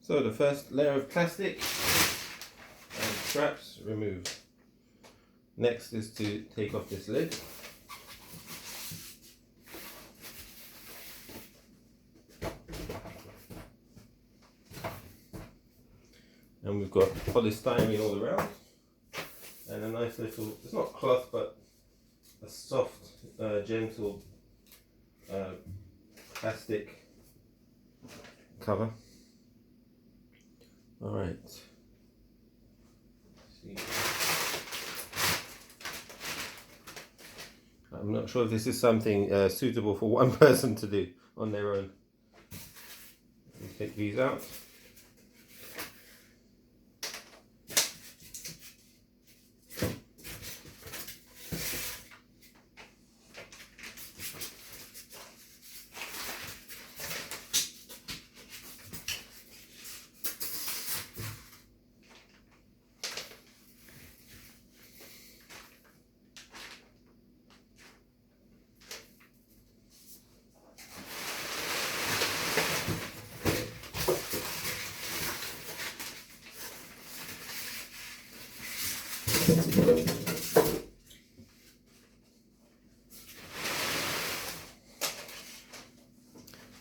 So the first layer of plastic and straps removed. Next is to take off this lid. And we've got polystyrene all around. And a nice little, it's not cloth, but a soft, gentle plastic cover. Alright. I'm not sure if this is something suitable for one person to do on their own. Let me take these out.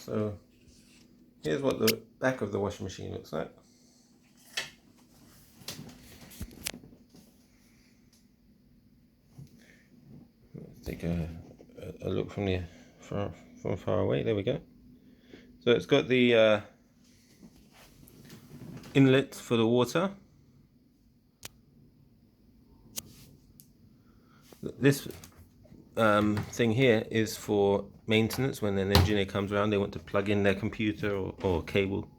So here's what the back of the washing machine looks like. Let's take a look from far away. There we go. So it's got the inlet for the water. This thing here is for maintenance. When an engineer comes around, they want to plug in their computer or cable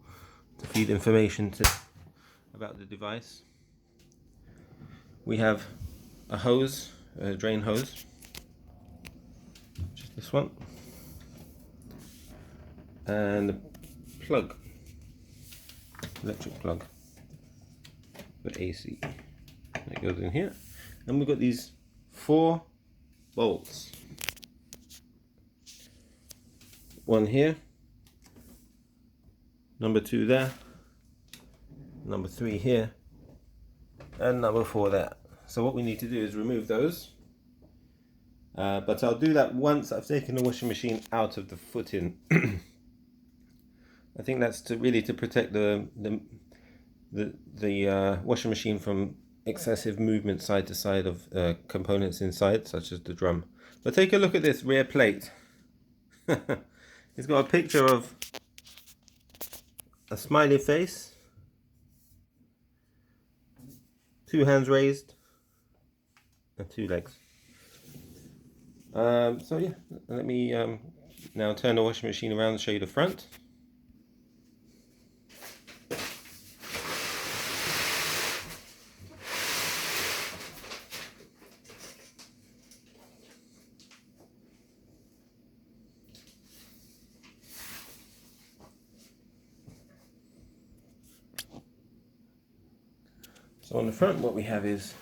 to feed information about the device. We have a hose, a drain hose, which is this one, and a plug, electric plug for AC. That goes in here, and we've got these 4 bolts. One here, number 2 there, number 3 here, and number 4 there. So what we need to do is remove those. But I'll do that once I've taken the washing machine out of the footing. I think that's to protect the washing machine from excessive movement side to side of components inside, such as the drum. But take a look at this rear plate. It's got a picture of a smiley face, 2 hands raised, and 2 legs. So yeah, let me now turn the washing machine around and show you the front. So on the front, what we have is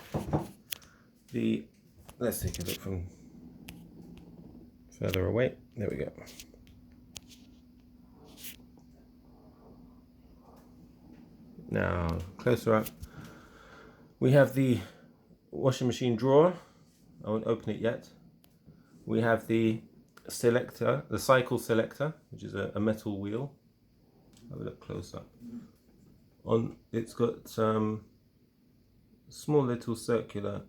let's take a look from further away. There we go. Now, closer up, we have the washing machine drawer. I won't open it yet. We have the selector, the cycle selector, which is a metal wheel. Have a look close up. It's got small little circular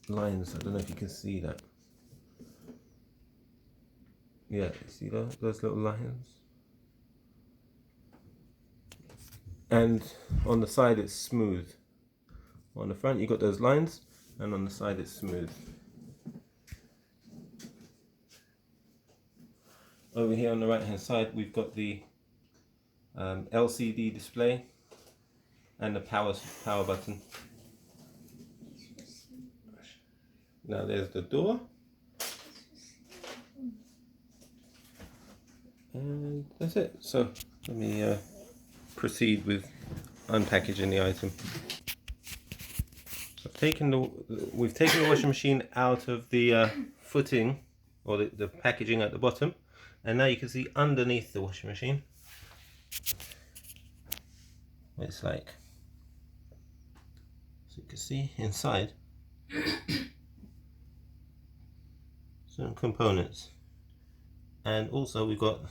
lines. I don't know if you can see that. Yeah, you see those little lines? And on the side it's smooth. On the front you got those lines, and on the side it's smooth. Over here on the right hand side we've got the LCD display and the power button. Now there's the door, and that's it. So let me proceed with unpackaging the item. So we've taken the washing machine out of the footing, or the packaging at the bottom, and now you can see underneath the washing machine what it's like. So you can see inside some components, and also we've got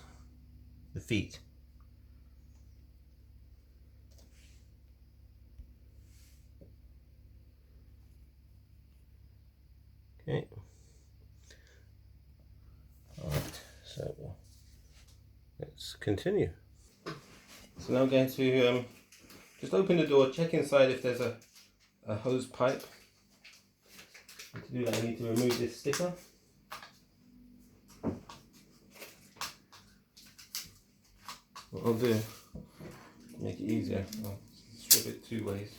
the feet. Okay. Alright, so let's continue. So now I'm going to just open the door, check inside if there's a hose pipe. And to do that I need to remove this sticker. What I'll do, to make it easier, I'll strip it 2 ways.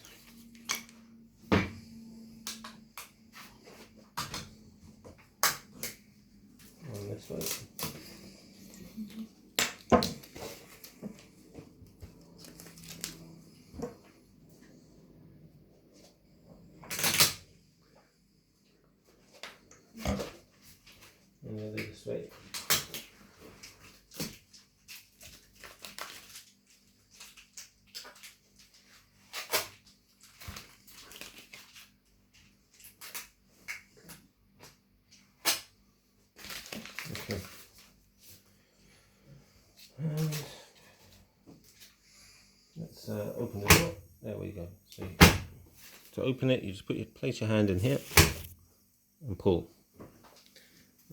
On this way. And the other this way. Okay. And let's open the door. There we go. So to open it, you just place your hand in here and pull,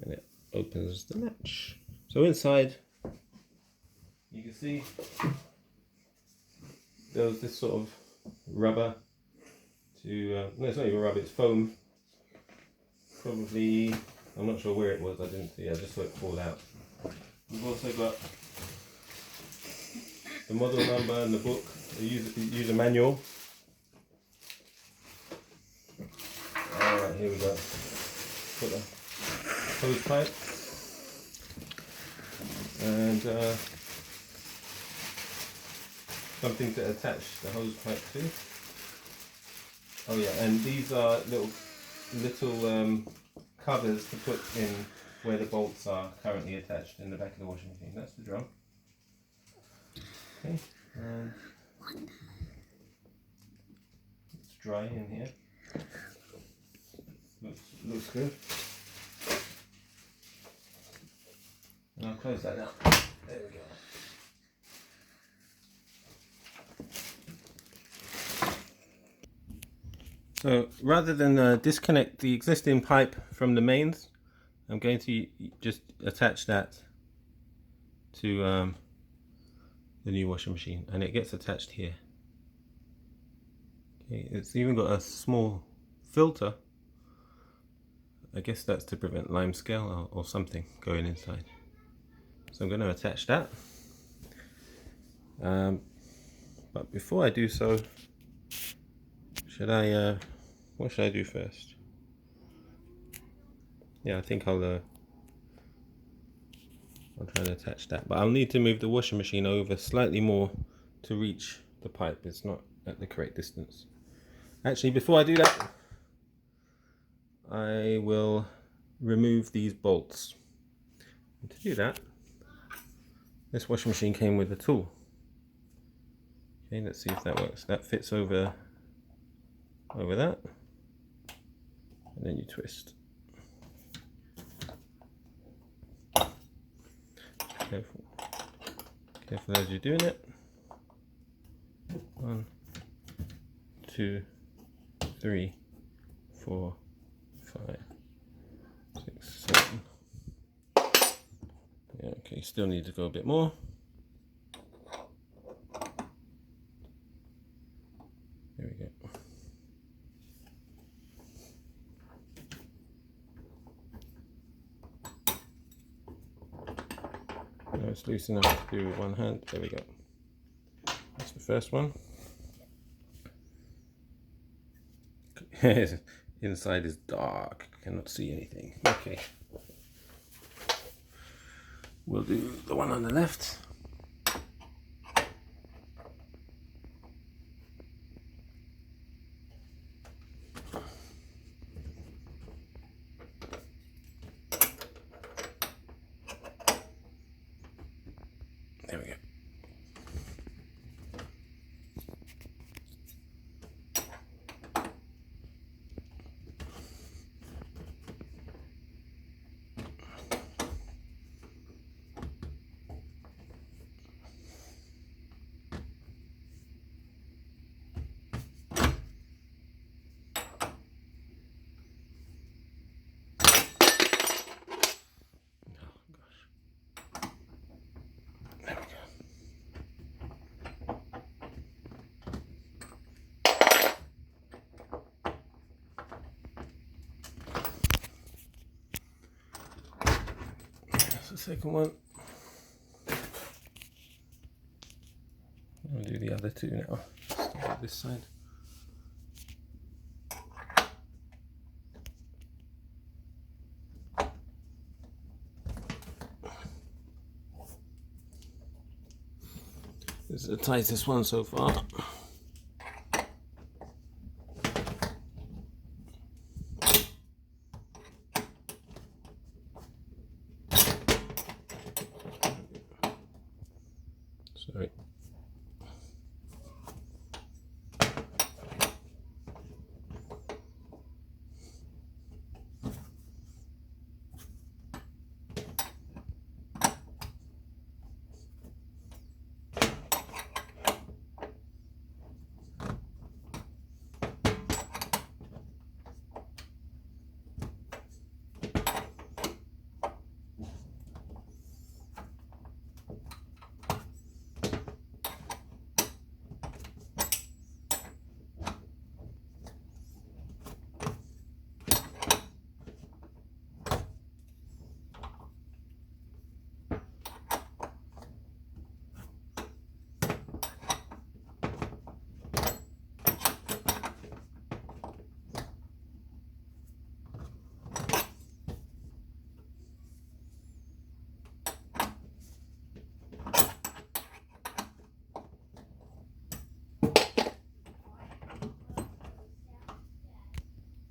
and it opens the latch. So inside, you can see there was this sort of rubber to no, it's not even rubber, it's foam. Probably, I'm not sure where it was. I didn't see. I just saw it fall out. We've also got the model number and the book, the user manual. Alright, here we go. Put the hose pipe and something to attach the hose pipe to. Oh yeah, and these are little covers to put in where the bolts are currently attached in the back of the washing machine. That's the drum. Okay, and it's dry in here. Looks good. And I'll close that now. There we go. So rather than disconnect the existing pipe from the mains, I'm going to just attach that to the new washing machine, and it gets attached here. Okay, it's even got a small filter. I guess that's to prevent limescale or something going inside. So I'm going to attach that. But before I do so, what should I do first? Yeah, I think I'll try to attach that, but I'll need to move the washing machine over slightly more to reach the pipe. It's not at the correct distance. Actually, before I do that, I will remove these bolts. And to do that, this washing machine came with a tool. Okay, let's see if that works. That fits over that, and then you twist. Careful as you're doing it. 1, 2, 3, 4, 5, 6, 7. Yeah, okay, still need to go a bit more. There we go. Now it's loose enough to do with one hand. There we go. That's the first one. Inside is dark, cannot see anything. Okay. We'll do the one on the left. There we go. second one. I'll do the other two now. Start with this side. This is the tightest one so far. Sorry.